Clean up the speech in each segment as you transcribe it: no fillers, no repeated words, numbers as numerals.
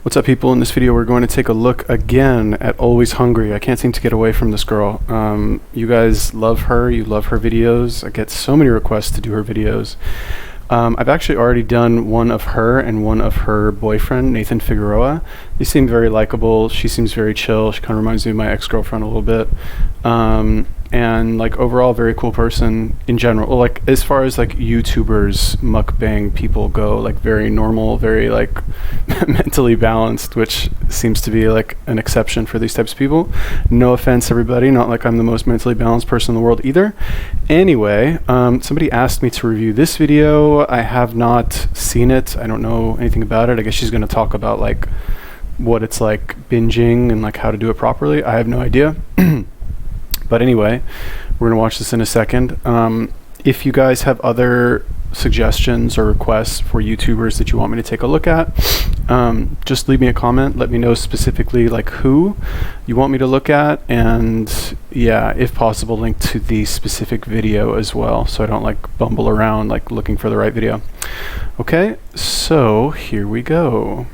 What's up, people? In this video we're going to take a look again at AlwayHungry. I can't seem to get away from this girl. You guys love her, you love her videos. I get so many requests to do her videos. I've actually already done one of her and one of her boyfriend, Nathan Figueroa. They seem very likable. She seems very chill. She kind of reminds me of my ex-girlfriend a little bit. And like overall very cool person in general. Well, like as far as like YouTubers, mukbang people go, like very normal, very like mentally balanced, which seems to be like an exception for these types of people. No offense, everybody, not like I'm the most mentally balanced person in the world either. Anyway, somebody asked me to review this video. I have not seen it. I don't know anything about it. I guess she's going to talk about like what it's like binging and like how to do it properly. I have no idea. But anyway, we're gonna watch this in a second. If you guys have other suggestions or requests for YouTubers that you want me to take a look at, just leave me a comment. Let me know specifically like who you want me to look at, and yeah, if possible, link to the specific video as well, so I don't like bumble around like looking for the right video. Okay, so here we go.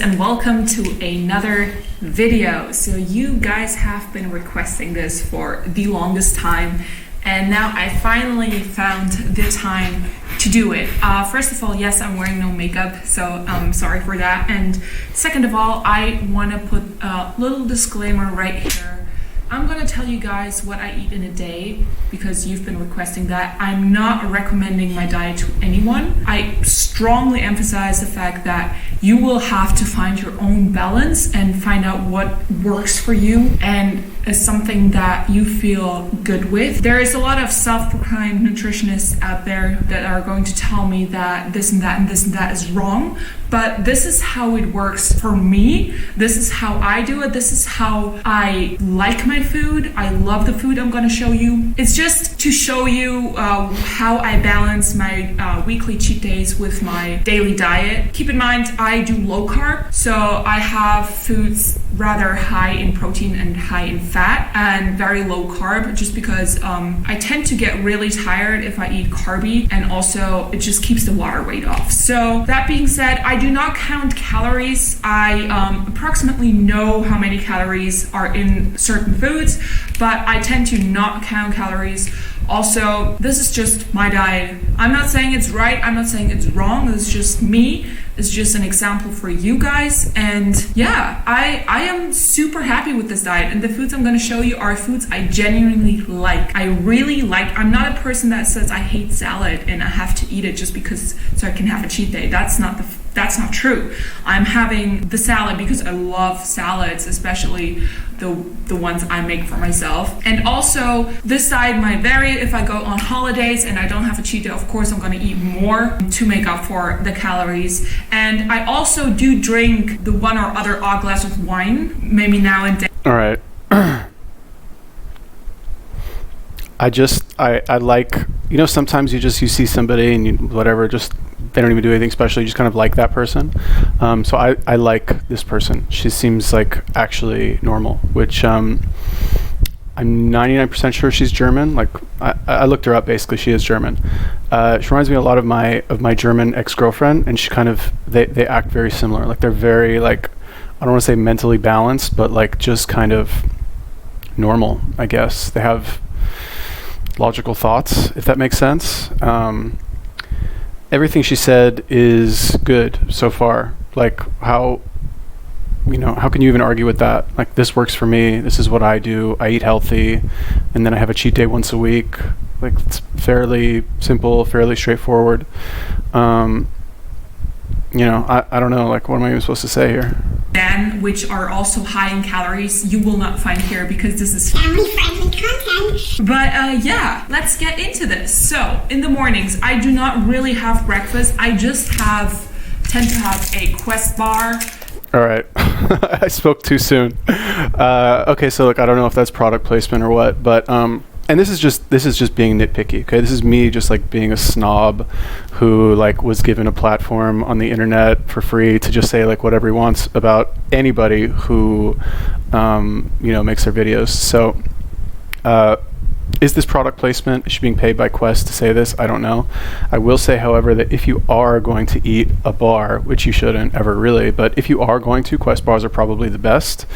And welcome to another video. So you guys have been requesting this for the longest time, and now I finally found the time to do it. First of all, yes, I'm wearing no makeup, so I'm sorry for that. And second of all, I want to put a little disclaimer right here. I'm gonna tell you guys what I eat in a day because you've been requesting that. I'm not recommending my diet to anyone. I strongly emphasize the fact that you will have to find your own balance and find out what works for you and is something that you feel good with. There is a lot of self-proclaimed nutritionists out there that are going to tell me that this and that and this and that is wrong, but this is how it works for me. This is how I do it. This is how I like my food. I love the food I'm going to show you. It's just to show you how I balance my weekly cheat days with my daily diet. Keep in mind, I do low carb, so I have foods rather high in protein and high in fat and very low carb, just because I tend to get really tired if I eat carby, and also it just keeps the water weight off. So that being said, I do not count calories. I approximately know how many calories are in certain foods, but I tend to not count calories. Also, this is just my diet. I'm not saying it's right, I'm not saying it's wrong, it's just me. It's just an example for you guys. And yeah, I am super happy with this diet, and the foods I'm gonna show you are foods I genuinely like. I really like. I'm not a person that says I hate salad and I have to eat it just because so I can have a cheat day. That's not true. I'm having the salad because I love salads, especially the ones I make for myself. And also, this diet might vary. If I go on holidays and I don't have a cheat day, of course I'm gonna eat more to make up for the calories. And I also do drink the one or other glass of wine, maybe now and then. All right. I like, you know, sometimes you see somebody and you, whatever, just they don't even do anything special. You just kind of like that person. So I like this person. She seems like actually normal, which I'm 99% sure she's German. Like I looked her up. Basically, she is German. She reminds me a lot of my German ex-girlfriend, and she kind of they act very similar. Like they're very like, I don't want to say mentally balanced, but like just kind of normal, I guess. They have logical thoughts, if that makes sense. Everything she said is good so far. Like how can you even argue with that? Like, this works for me. This is what I do. I eat healthy, and then I have a cheat day once a week. Like, it's fairly simple, fairly straightforward. I don't know, like, what am I even supposed to say here? Which are also high in calories, you will not find here because this is family-friendly content. But yeah, let's get into this. So in the mornings, I do not really have breakfast. I just tend to have a Quest bar. All right. I spoke too soon. Okay, so look, I don't know if that's product placement or what, but and this is just being nitpicky. Okay, this is me just like being a snob who like was given a platform on the internet for free to just say like whatever he wants about anybody who makes their videos. So Is this product placement? Is she being paid by Quest to say this? I don't know. I will say, however, that if you are going to eat a bar, which you shouldn't ever really, but if you are going to, Quest bars are probably the best.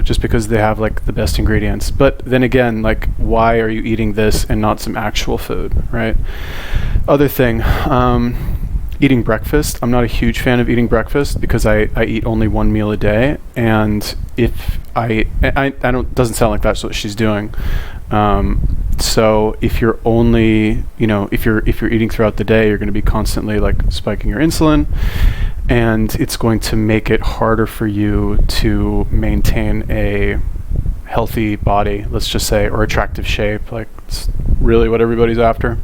Just because they have like the best ingredients. But then again, like, why are you eating this and not some actual food, right? Other thing, eating breakfast. I'm not a huge fan of eating breakfast because I eat only one meal a day, and if I don't, doesn't sound like that's what she's doing. So if you're only, if you're eating throughout the day, you're going to be constantly like spiking your insulin, and it's going to make it harder for you to maintain a healthy body, let's just say, or attractive shape. Like, it's really what everybody's after.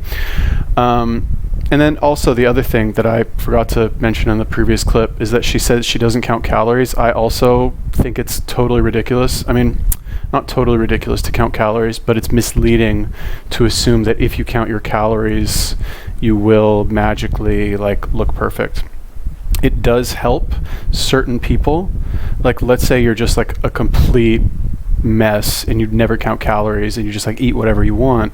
And then also the other thing that I forgot to mention in the previous clip is that she says she doesn't count calories. I also think it's totally ridiculous. I mean, not totally ridiculous to count calories, but it's misleading to assume that if you count your calories, you will magically like look perfect. It does help certain people. Like, let's say you're just like a complete mess and you never count calories and you just like eat whatever you want.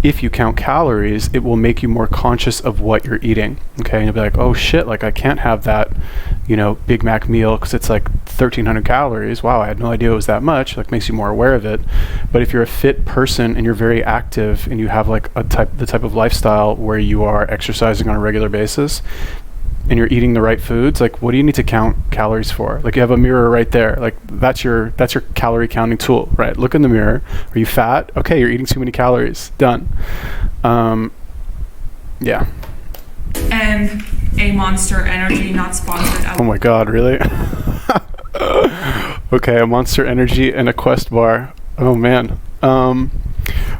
If you count calories, it will make you more conscious of what you're eating. Okay, and you'll be like, oh shit, like I can't have that, Big Mac meal because it's like 1,300 calories. Wow, I had no idea it was that much. Like, makes you more aware of it. But if you're a fit person and you're very active and you have like the type of lifestyle where you are exercising on a regular basis, and you're eating the right foods, like, what do you need to count calories for? Like, you have a mirror right there. Like, that's your calorie counting tool, right? Look in the mirror. Are you fat? Okay, you're eating too many calories. Done. Yeah. And a Monster Energy, not sponsored. Oh my God, really? Okay, a Monster Energy and a Quest bar. Oh man. All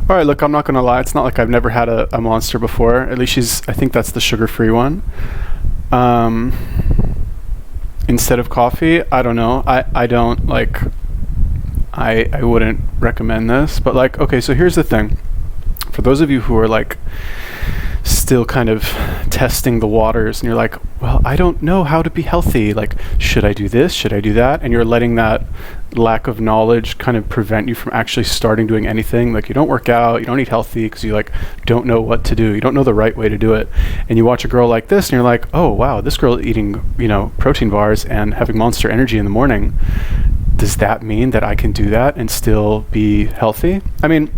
right, look, I'm not gonna lie. It's not like I've never had a Monster before. At least I think that's the sugar-free one. Instead of coffee, I don't know. I don't like, I wouldn't recommend this, but like, okay, so here's the thing. For those of you who are like still kind of testing the waters and you're like, well, I don't know how to be healthy. Like, should I do this? Should I do that? And you're letting that lack of knowledge kind of prevent you from actually starting doing anything. Like, you don't work out, you don't eat healthy because you like don't know what to do. You don't know the right way to do it. And you watch a girl like this and you're like, oh wow, this girl eating, protein bars and having Monster Energy in the morning. Does that mean that I can do that and still be healthy? I mean,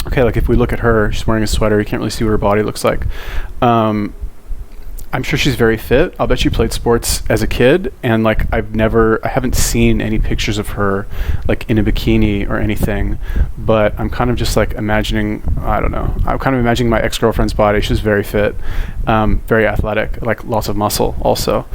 okay, like if we look at her, she's wearing a sweater, you can't really see what her body looks like. I'm sure she's very fit. I'll bet she played sports as a kid, and like I haven't seen any pictures of her like in a bikini or anything, but I'm kind of just like imagining, I don't know, I'm kind of imagining my ex-girlfriend's body. She's very fit, very athletic, like lots of muscle also.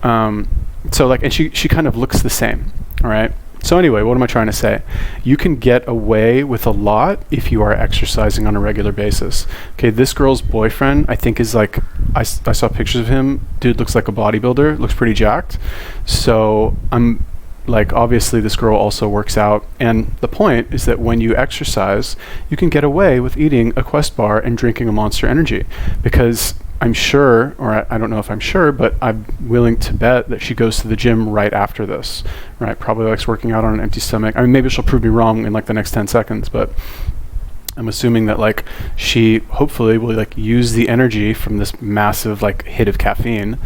So like, and she kind of looks the same, all right? So anyway, what am I trying to say? You can get away with a lot if you are exercising on a regular basis. Okay, this girl's boyfriend, I think, is like, I saw pictures of him. Dude looks like a bodybuilder, looks pretty jacked. So I'm like, obviously this girl also works out. And the point is that when you exercise, you can get away with eating a Quest bar and drinking a Monster Energy, because I'm sure, or I don't know if I'm sure, but I'm willing to bet that she goes to the gym right after this, right? Probably likes working out on an empty stomach. I mean, maybe she'll prove me wrong in like the next 10 seconds, but I'm assuming that like she hopefully will like use the energy from this massive like hit of caffeine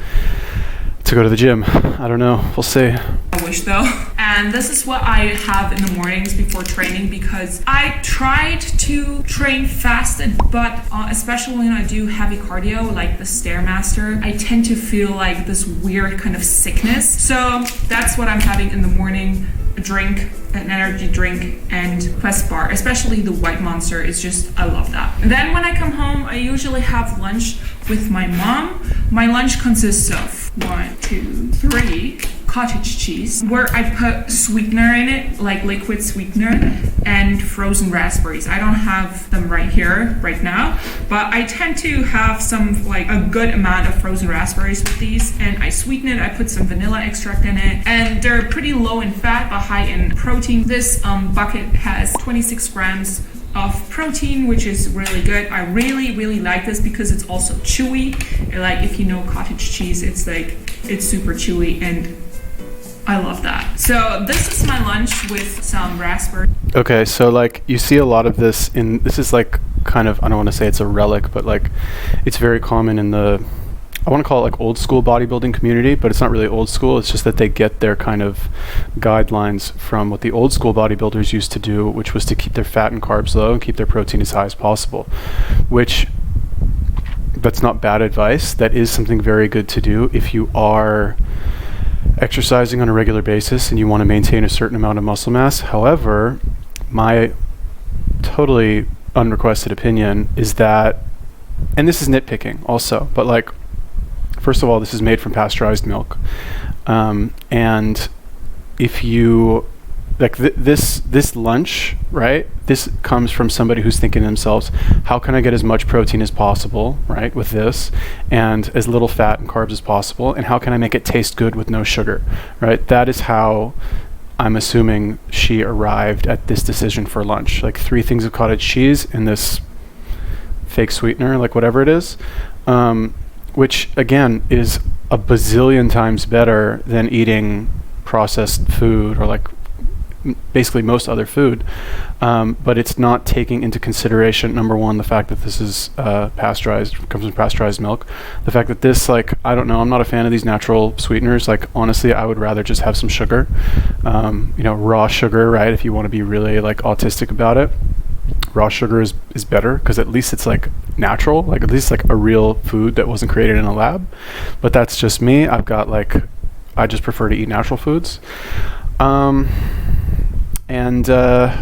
to go to the gym. I don't know. We'll see. I wish though. And this is what I have in the mornings before training, because I tried to train fasted, but especially when I do heavy cardio like the Stairmaster, I tend to feel like this weird kind of sickness. So that's what I'm having in the morning. A drink, an energy drink, and Quest bar, especially the white Monster is just, I love that. Then when I come home, I usually have lunch with my mom. My lunch consists of 1, 2, 3 cottage cheese, where I put sweetener in it, like liquid sweetener, and frozen raspberries. I don't have them right here, right now, but I tend to have some, like a good amount of frozen raspberries with these, and I sweeten it. I put some vanilla extract in it, and they're pretty low in fat, but high in protein. This bucket has 26 grams of protein, which is really good. I really like this because it's also chewy. Like, if you know cottage cheese, it's like, it's super chewy, and I love that. So this is my lunch with some raspberry. Okay, so like you see a lot of this this is like kind of, I don't want to say it's a relic, but like it's very common in the, I want to call it like old school bodybuilding community, but it's not really old school. It's just that they get their kind of guidelines from what the old school bodybuilders used to do, which was to keep their fat and carbs low and keep their protein as high as possible, which that's not bad advice. That is something very good to do if you are exercising on a regular basis and you want to maintain a certain amount of muscle mass. However, my totally unrequested opinion is that, and this is nitpicking also, but like, first of all, this is made from pasteurized milk. And if you, like this lunch, right? This comes from somebody who's thinking to themselves, how can I get as much protein as possible, right, with this, and as little fat and carbs as possible, and how can I make it taste good with no sugar, right? That is how I'm assuming she arrived at this decision for lunch. Like 3 things of cottage cheese and this fake sweetener, like whatever it is, which again is a bazillion times better than eating processed food or like basically most other food, but it's not taking into consideration, number one, the fact that this is pasteurized, comes from pasteurized milk, the fact that this, like, I don't know, I'm not a fan of these natural sweeteners. Like, honestly, I would rather just have some sugar, raw sugar, right? If you want to be really like autistic about it, raw sugar is better, because at least it's like natural, like at least like a real food that wasn't created in a lab. But that's just me. I just prefer to eat natural foods.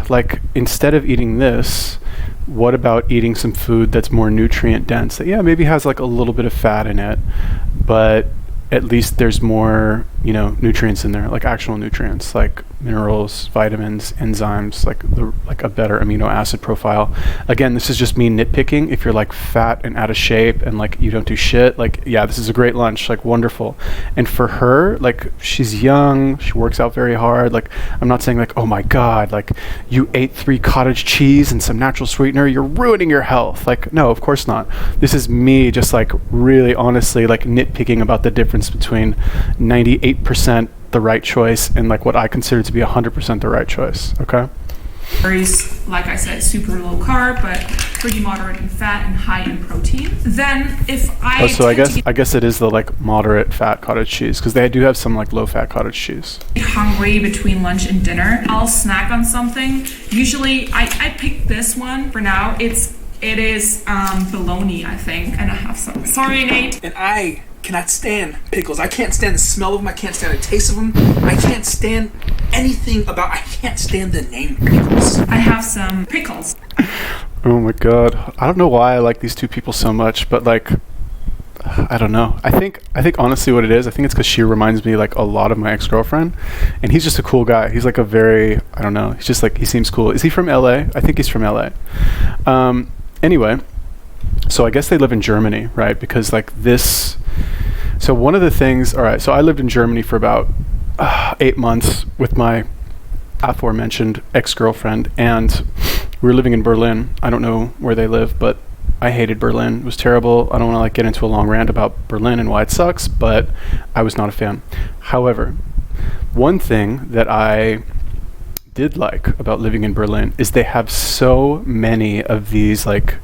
Like, instead of eating this, what about eating some food that's more nutrient dense, that maybe has like a little bit of fat in it, but at least there's more, nutrients in there, like actual nutrients, like minerals, vitamins, enzymes, like a better amino acid profile. Again, this is just me nitpicking. If you're like fat and out of shape and like you don't do shit, like, this is a great lunch, like wonderful. And for her, like, she's young, she works out very hard. Like, I'm not saying like, oh my God, like you ate 3 cottage cheese and some natural sweetener, you're ruining your health. Like, no, of course not. This is me just like really honestly like nitpicking about the difference between 98% the right choice and like what I consider to be 100% the right choice. Okay. Berries, like I said, super low carb, but pretty moderate in fat and high in protein. Then if I I guess it is the like moderate fat cottage cheese, because they do have some like low fat cottage cheese. Hungry between lunch and dinner, I'll snack on something. Usually I pick this one for now. It is bologna, I think, and I have some. Sorry, Nate. And I cannot stand pickles. I can't stand the smell of them. I can't stand the taste of them. I can't stand anything about. I can't stand the name pickles. I have some pickles. Oh my God, I don't know why I like these two people so much, but like, I don't know. I think honestly what it is, I think it's because she reminds me like a lot of my ex-girlfriend, and he's just a cool guy. He's like a very, I don't know, he's just like, he seems cool. Is he from LA? I think he's from LA. Anyway, so I guess they live in Germany, right? Because like this, so one of the things, all right, so I lived in Germany for about 8 months with my aforementioned ex-girlfriend, and we were living in Berlin. I don't know where they live, but I hated Berlin. It was terrible. I don't want to like get into a long rant about Berlin and why it sucks, but I was not a fan. However, one thing that I did like about living in Berlin is they have so many of these, like,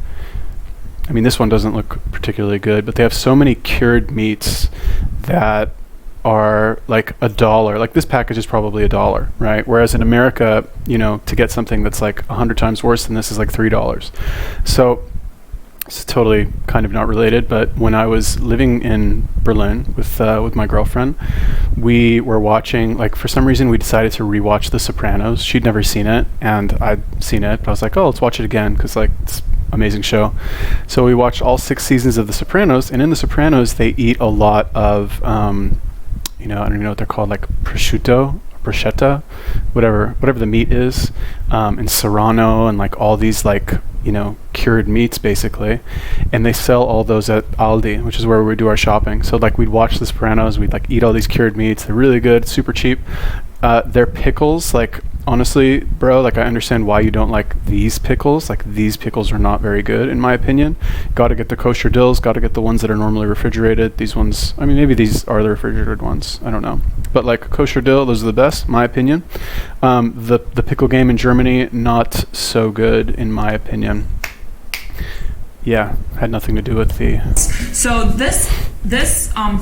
I mean, this one doesn't look particularly good, but they have so many cured meats that are like $1. Like, this package is probably $1, right? Whereas in America, to get something that's like 100 times worse than this is like $3. So it's totally kind of not related, but when I was living in Berlin with my girlfriend, we were watching, like, for some reason we decided to rewatch The Sopranos. She'd never seen it, and I'd seen it, but I was like, oh, let's watch it again, because like, it's amazing show. So we watched all 6 seasons of The Sopranos, and in The Sopranos they eat a lot of I don't even know what they're called, like prosciutto, bruschetta, whatever the meat is, and serrano, and like all these like cured meats basically, and they sell all those at Aldi, which is where we do our shopping. So like, we'd watch The Sopranos, we'd like eat all these cured meats. They're really good, super cheap. Their pickles, like, honestly, bro, like I understand why you don't like these pickles. Like these pickles are not very good in my opinion. Got to get the kosher dills, got to get the ones that are normally refrigerated. These ones, I mean, maybe these are the refrigerated ones, I don't know. But like kosher dill, those are the best, my opinion. The pickle game in Germany, not so good in my opinion. Yeah, had nothing to do with the... So this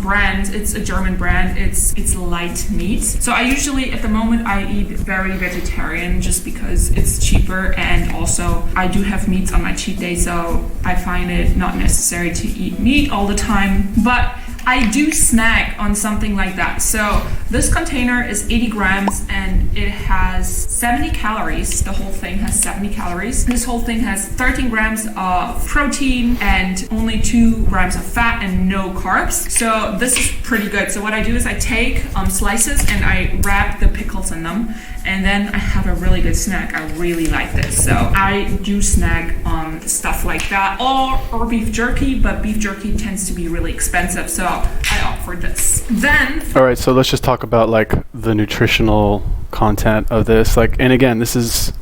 brand, it's a German brand, it's light meat. So I usually, at the moment, I eat very vegetarian just because it's cheaper, and also I do have meats on my cheat day, so I find it not necessary to eat meat all the time. But I do snack on something like that. So this container is 80 grams and it has 70 calories. The whole thing has 70 calories. This whole thing has 13 grams of protein and only 2 grams of fat and no carbs. So this is pretty good. So what I do is I take slices and I wrap the pickles in them, and then I have a really good snack. I really like this. So I do snack on stuff like that, or beef jerky, but beef jerky tends to be really expensive, so I opt for this. Then... All right, so let's just talk about like the nutritional content of this. Like, and again, this is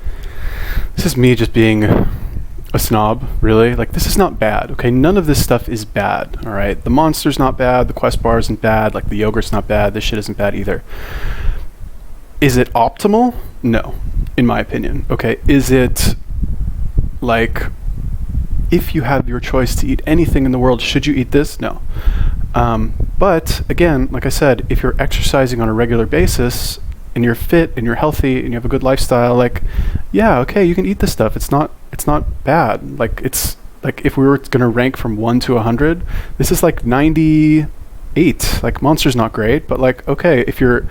me just being a snob, really. Like, this is not bad, okay? None of this stuff is bad, all right? The Monster's not bad, the Quest bar isn't bad, like the yogurt's not bad, this shit isn't bad either. Is it optimal? No, in my opinion. Okay, is it like, if you have your choice to eat anything in the world, should you eat this? No. But again, like I said, if you're exercising on a regular basis and you're fit and you're healthy and you have a good lifestyle, like, yeah, okay, you can eat this stuff. It's not bad. Like, it's like, if we were gonna rank from 1 to 100, this is like 98. Like, Monster's not great, but like, okay, if you're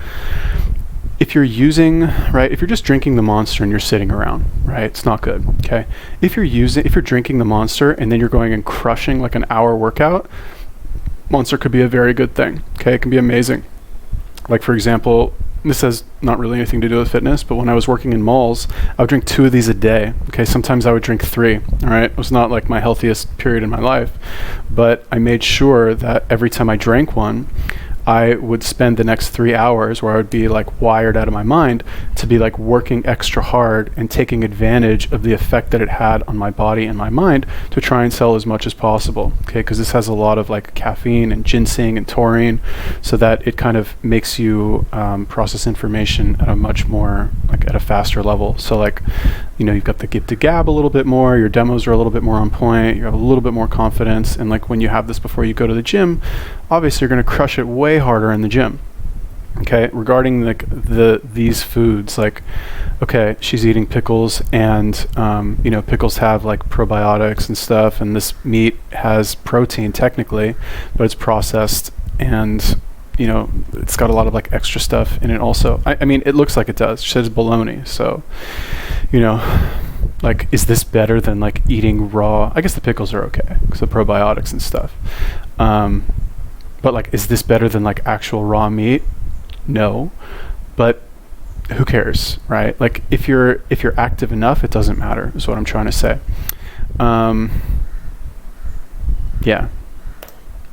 using, right, if you're just drinking the Monster and you're sitting around, right, it's not good, okay? If you're drinking the Monster and then you're going and crushing like an hour workout, Monster could be a very good thing, okay? It can be amazing. Like, for example, this has not really anything to do with fitness, but when I was working in malls, I would drink 2 of these a day, okay? Sometimes I would drink 3, all right? It was not like my healthiest period in my life, but I made sure that every time I drank one, I would spend the next 3 hours where I would be like wired out of my mind to be like working extra hard and taking advantage of the effect that it had on my body and my mind to try and sell as much as possible, okay? Because this has a lot of like caffeine and ginseng and taurine, so that it kind of makes you process information at a much more, like at a faster level. So like, you know, you've got the get to gab a little bit more, your demos are a little bit more on point, you have a little bit more confidence, and like when you have this before you go to the gym, obviously you're going to crush it way harder in the gym. Okay, regarding like these foods, like, okay, she's eating pickles, and you know, pickles have like probiotics and stuff, and this meat has protein technically, but it's processed, and you know, it's got a lot of like extra stuff in it also. I mean, it looks like it does. She says bologna, so you know, like, is this better than like eating raw? I guess the pickles are okay because the probiotics and stuff. But like, is this better than like actual raw meat? No, but who cares, right? Like, if you're active enough, it doesn't matter, is what I'm trying to say. Yeah.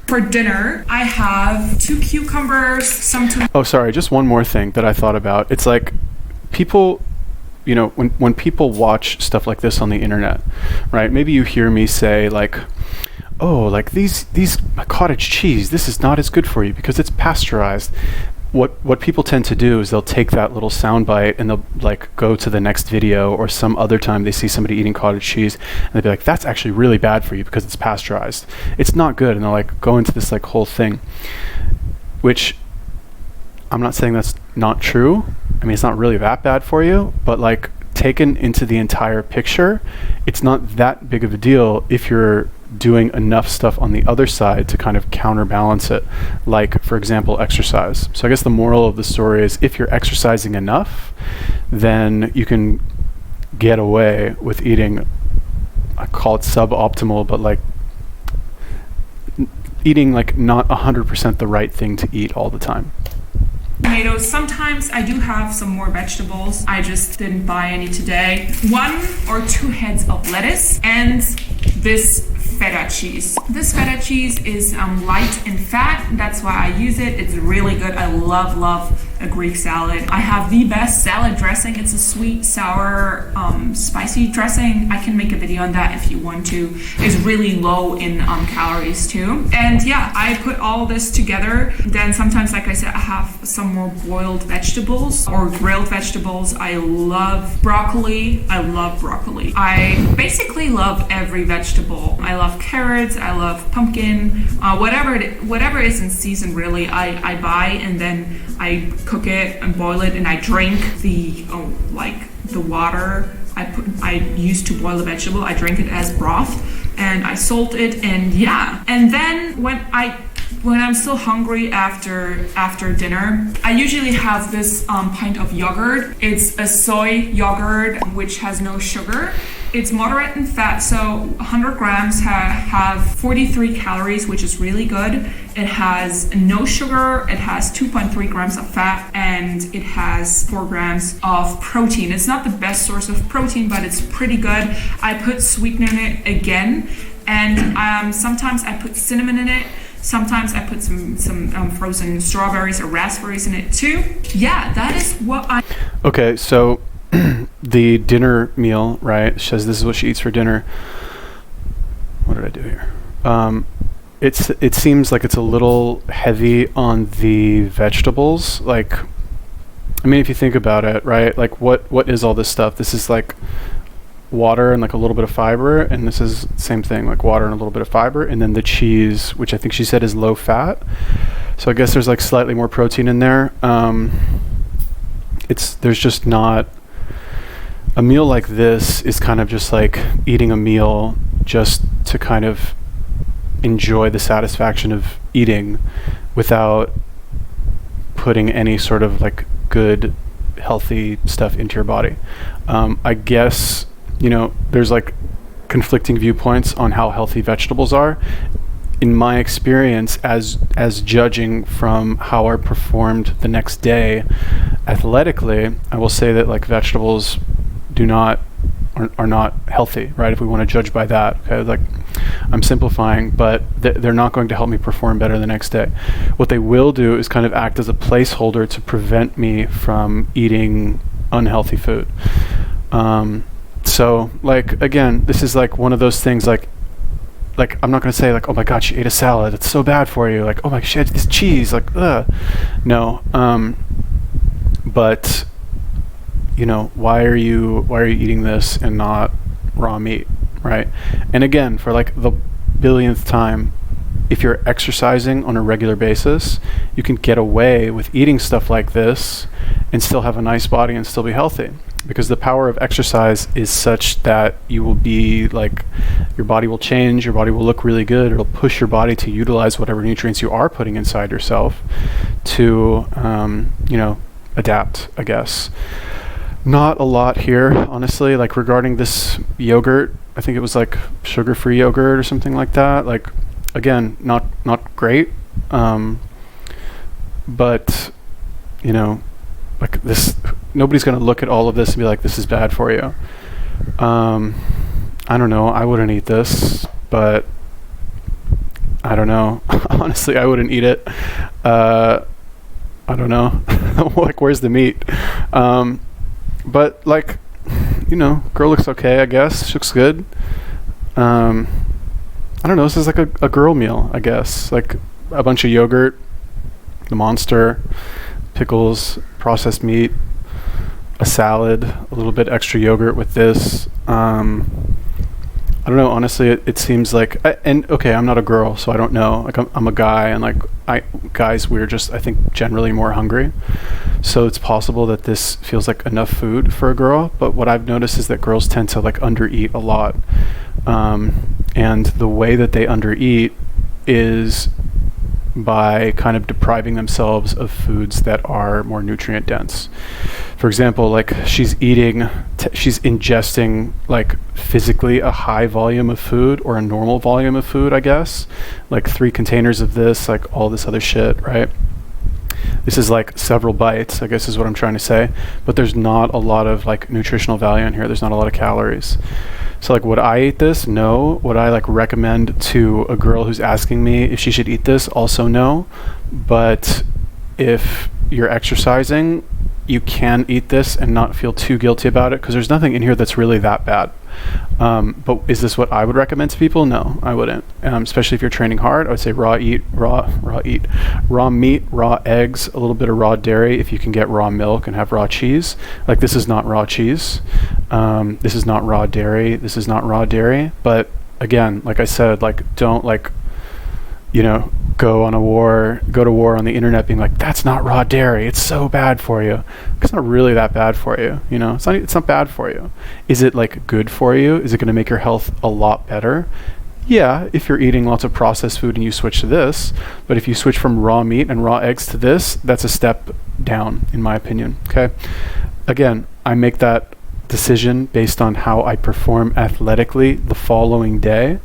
For dinner, I have 2 cucumbers, some tomatoes. Oh, sorry, just one more thing that I thought about. It's like, people, you know, when people watch stuff like this on the internet, right? Maybe you hear me say like, oh, like these cottage cheese, this is not as good for you because it's pasteurized. What people tend to do is they'll take that little soundbite and they'll like go to the next video, or some other time they see somebody eating cottage cheese and they'll be like, that's actually really bad for you because it's pasteurized. It's not good. And they'll like go into this like whole thing, which I'm not saying that's not true. I mean, it's not really that bad for you, but like, taken into the entire picture, it's not that big of a deal if you're doing enough stuff on the other side to kind of counterbalance it, like, for example, exercise. So I guess the moral of the story is, if you're exercising enough, then you can get away with eating, I call it suboptimal, but like eating like not 100% the right thing to eat all the time. Tomatoes. Sometimes I do have some more vegetables. I just didn't buy any today. 1 or 2 heads of lettuce, and this feta cheese. This feta cheese is light in fat. That's why I use it. It's really good. I love a Greek salad. I have the best salad dressing. It's a sweet, sour, spicy dressing. I can make a video on that if you want to. It's really low in calories too. And yeah, I put all this together. Then sometimes, like I said, I have some more boiled vegetables or grilled vegetables. I love broccoli. I basically love every vegetable. I love carrots. I love pumpkin. Whatever is in season, really, I buy, and then I cook it and boil it, and I drink the water I use to boil the vegetable. I drink it as broth, and I salt it, and yeah. And then when I'm still hungry after dinner, I usually have this pint of yogurt. It's a soy yogurt which has no sugar. It's moderate in fat, so 100 grams have 43 calories, which is really good. It has no sugar, it has 2.3 grams of fat, and it has 4 grams of protein. It's not the best source of protein, but it's pretty good. I put sweetener in it again, and sometimes I put cinnamon in it. Sometimes I put some frozen strawberries or raspberries in it too. Yeah, that is what I... Okay, so the dinner meal, right? She says this is what she eats for dinner. What did I do here? It seems like it's a little heavy on the vegetables. Like, I mean, if you think about it, right? Like, what is all this stuff? This is like water and like a little bit of fiber, and this is the same thing, like water and a little bit of fiber, and then the cheese, which I think she said is low fat. So I guess there's like slightly more protein in there. There's just not... A meal like this is kind of just like eating a meal just to kind of enjoy the satisfaction of eating without putting any sort of like good, healthy stuff into your body. I guess, there's like conflicting viewpoints on how healthy vegetables are. In my experience, as judging from how I performed the next day athletically, I will say that like vegetables are not healthy, right? If we want to judge by that, okay, like I'm simplifying, but they're not going to help me perform better the next day. What they will do is kind of act as a placeholder to prevent me from eating unhealthy food. So like, again, this is like one of those things, like I'm not going to say like, oh my God, she ate a salad, it's so bad for you. Like, oh my, she had this cheese, like, ugh. No. But why are you eating this and not raw meat, right? And again, for like the billionth time, if you're exercising on a regular basis, you can get away with eating stuff like this and still have a nice body and still be healthy, because the power of exercise is such that you will be like, your body will change, your body will look really good, it'll push your body to utilize whatever nutrients you are putting inside yourself to adapt, I guess. Not a lot here, honestly. Like regarding this yogurt, I think it was like sugar-free yogurt or something like that. Like, again, not great. But like this, nobody's gonna look at all of this and be like, this is bad for you. I don't know. I wouldn't eat this, but I don't know. Honestly, I wouldn't eat it. I don't know. Like, where's the meat? But like, girl looks okay, I guess. She looks good. I don't know. This is like a girl meal, I guess. Like a bunch of yogurt, the Monster, pickles, processed meat, a salad, a little bit extra yogurt with this. I don't know. Honestly, it seems like, and okay, I'm not a girl, so I don't know. Like I'm a guy, and like guys, we're just, I think, generally more hungry. So it's possible that this feels like enough food for a girl. But what I've noticed is that girls tend to like undereat a lot, and the way that they undereat is by kind of depriving themselves of foods that are more nutrient dense. For example, like she's ingesting like physically a high volume of food, or a normal volume of food, I guess, like 3 containers of this, like all this other shit, right? This is like several bites, I guess is what I'm trying to say, but there's not a lot of like nutritional value in here. There's not a lot of calories. So like, would I eat this? No. Would I like recommend to a girl who's asking me if she should eat this? Also no. But if you're exercising, you can eat this and not feel too guilty about it, because there's nothing in here that's really that bad. But is this what I would recommend to people? No, I wouldn't. Especially if you're training hard, I would say raw meat, raw eggs, a little bit of raw dairy. If you can get raw milk and have raw cheese, like this is not raw cheese. This is not raw dairy. This is not raw dairy. But again, like I said, like don't like, go to war on the internet being like, that's not raw dairy, it's so bad for you. It's not really that bad for you, it's not bad for you. Is it like good for you? Is it going to make your health a lot better? Yeah, if you're eating lots of processed food and you switch to this. But if you switch from raw meat and raw eggs to this, that's a step down, in my opinion. Okay, again, I make that decision based on how I perform athletically the following day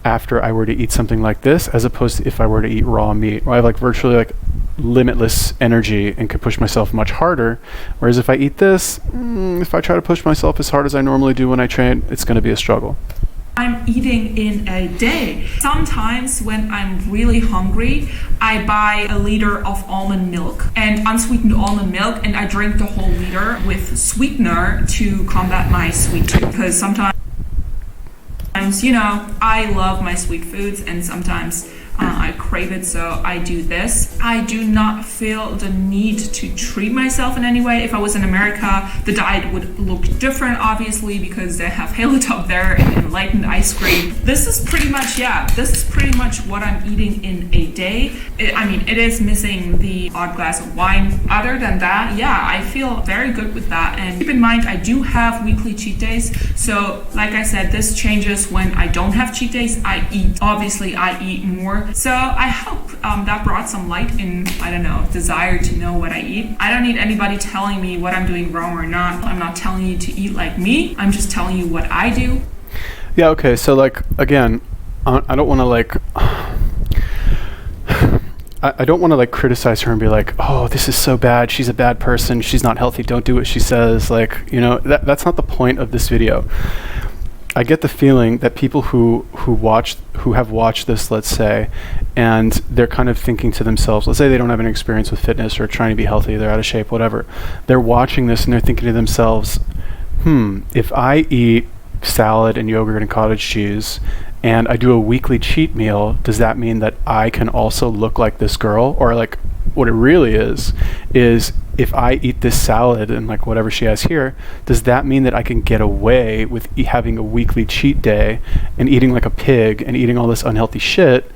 after I were to eat something like this, as opposed to if I were to eat raw meat, where I have like virtually like limitless energy and could push myself much harder. Whereas if I eat this, if I try to push myself as hard as I normally do when I train, it's going to be a struggle. I'm eating in a day. Sometimes when I'm really hungry, I buy a liter of almond milk and unsweetened almond milk, and I drink the whole liter with sweetener to combat my sweet tooth, because sometimes I love my sweet foods, and sometimes I crave it, so I do this. I do not feel the need to treat myself in any way. If I was in America, the diet would look different, obviously, because they have Halotop there and enlightened ice cream. This is pretty much what I'm eating in a day. It is missing the odd glass of wine. Other than that, yeah, I feel very good with that. And keep in mind, I do have weekly cheat days. So like I said, this changes when I don't have cheat days. I eat more. So I hope that brought some light in, desire to know what I eat. I don't need anybody telling me what I'm doing wrong or not. I'm not telling you to eat like me. I'm just telling you what I do. Yeah, okay. So like, again, I don't want to like... I don't want to like criticize her and be like, oh, this is so bad. She's a bad person. She's not healthy. Don't do what she says. Like, that's not the point of this video. I get the feeling that people who have watched this, let's say, and they're kind of thinking to themselves, let's say they don't have any experience with fitness or trying to be healthy, they're out of shape, whatever. They're watching this and they're thinking to themselves, if I eat salad and yogurt and cottage cheese and I do a weekly cheat meal, does that mean that I can also look like this girl? Or like what it really is if I eat this salad and like whatever she has here, does that mean that I can get away with having a weekly cheat day and eating like a pig and eating all this unhealthy shit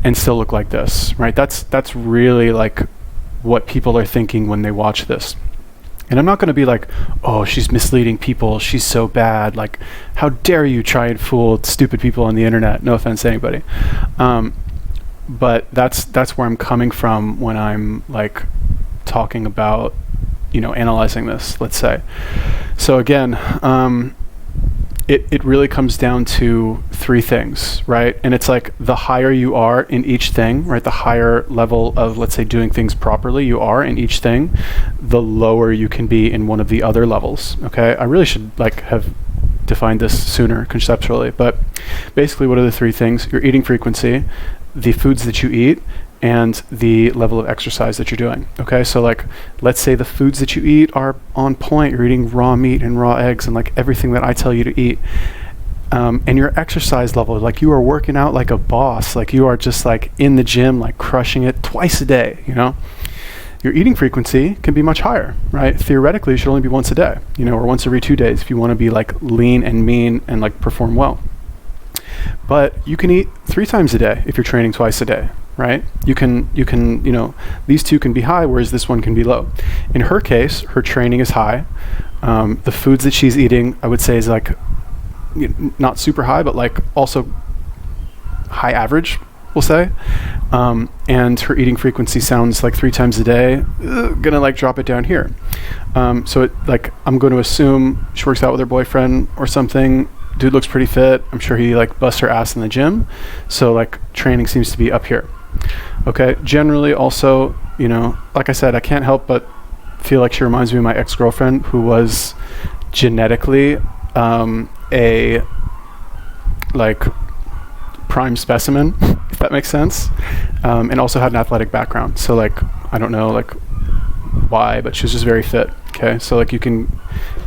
and still look like this, right? That's really like what people are thinking when they watch this. And I'm not going to be like, oh, she's misleading people, she's so bad, like how dare you try and fool stupid people on the internet. No offense to anybody. But that's where I'm coming from when I'm like talking about, analyzing this, let's say. So again, it really comes down to three things, right? And it's like the higher you are in each thing, right? The higher level of, let's say, doing things properly you are in each thing, the lower you can be in one of the other levels, okay? I really should like have defined this sooner conceptually, but basically what are the three things? Your eating frequency, the foods that you eat, and the level of exercise that you're doing. Okay, so like let's say the foods that you eat are on point, you're eating raw meat and raw eggs and like everything that I tell you to eat, and your exercise level, like you are working out like a boss, like you are just like in the gym, like crushing it twice a day, your eating frequency can be much higher, right? Theoretically, it should only be once a day, or once every 2 days if you want to be like lean and mean and like perform well. But you can eat 3 times a day if you're training twice a day, right? You can, these two can be high, whereas this one can be low. In her case, her training is high. The foods that she's eating, I would say, is like not super high, but like also high average, we'll say. And her eating frequency sounds like 3 times a day. Gonna like drop it down here. So it, like I'm going to assume she works out with her boyfriend or something. Dude looks pretty fit. I'm sure he like busts her ass in the gym. So like training seems to be up here. Okay. Generally also, like I said, I can't help but feel like she reminds me of my ex-girlfriend who was genetically a like prime specimen, if that makes sense, and also had an athletic background. So like I don't know like why, but she was just very fit. Okay, so like you can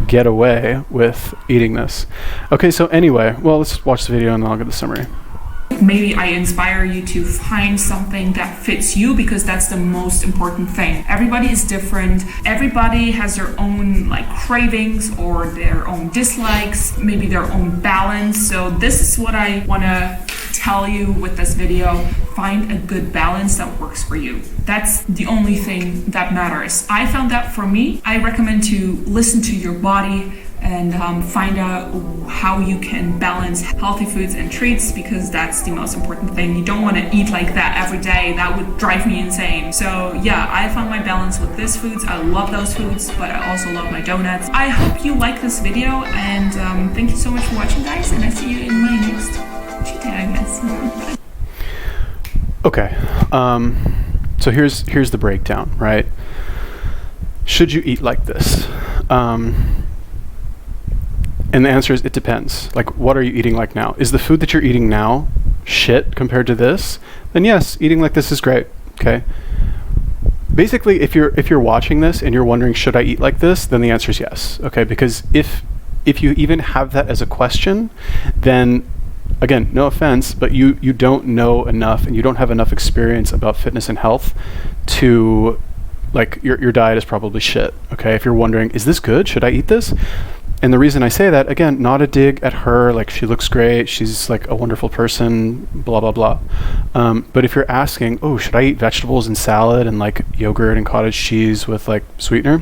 get away with eating this. Okay, so anyway, well, let's watch the video and then I'll get the summary. Maybe I inspire you to find something that fits you, because that's the most important thing. Everybody is different. Everybody has their own like cravings or their own dislikes, maybe their own balance. So this is what I want to tell you with this video. Find a good balance that works for you. That's the only thing that matters. I found that for me. I recommend to listen to your body and find out how you can balance healthy foods and treats, because that's the most important thing. You don't want to eat like that every day. That would drive me insane. So yeah, I found my balance with these foods. I love those foods, but I also love my donuts. I hope you like this video, and thank you so much for watching, guys, and I see you in my next cheat day, I guess. Okay, so here's the breakdown, right? Should you eat like this? And the answer is it depends. Like, what are you eating like now? Is the food that you're eating now shit compared to this? Then yes, eating like this is great. Okay. Basically, if you're watching this and you're wondering, should I eat like this? Then the answer is yes. Okay, because if you even have that as a question, then again, no offense, but you don't know enough and you don't have enough experience about fitness and health to, like, your diet is probably shit. Okay, if you're wondering, is this good? Should I eat this? And the reason I say that, again, not a dig at her, like she looks great, she's like a wonderful person, blah, blah, blah. But if you're asking, oh, should I eat vegetables and salad and like yogurt and cottage cheese with like sweetener?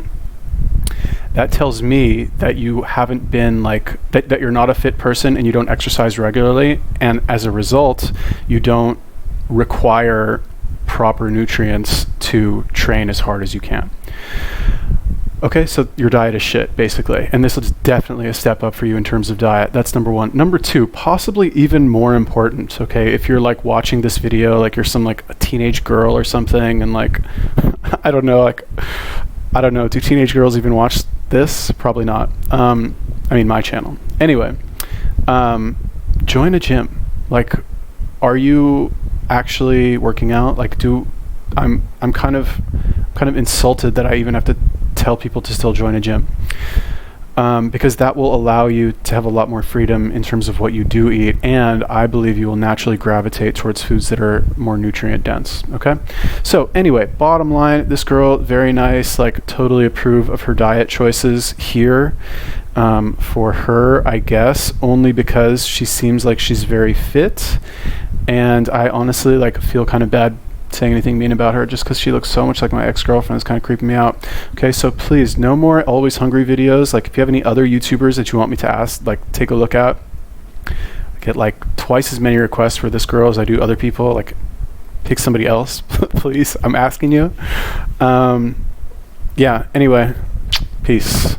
That tells me that you haven't been like, that you're not a fit person and you don't exercise regularly. And as a result, you don't require proper nutrients to train as hard as you can. Okay, so your diet is shit, basically. And this is definitely a step up for you in terms of diet. That's number one. Number two, possibly even more important, okay, if you're like watching this video, like you're some like a teenage girl or something, and like, I don't know, do teenage girls even watch this? Probably not. I mean, my channel. Anyway, join a gym. Like, are you actually working out? Like, I'm kind of insulted that I even have to tell people to still join a gym, because that will allow you to have a lot more freedom in terms of what you do eat, and I believe you will naturally gravitate towards foods that are more nutrient dense. Okay, so anyway, bottom line, this girl, very nice, like totally approve of her diet choices here. For her, I guess, only because she seems like she's very fit, and I honestly like feel kind of bad saying anything mean about her just because she looks so much like my ex-girlfriend. Is kind of creeping me out. Okay, so please, no more Always Hungry videos. Like, if you have any other YouTubers that you want me to ask, like, take a look at, I get like twice as many requests for this girl as I do other people. Like, pick somebody else, please. I'm asking you. Yeah, anyway, peace.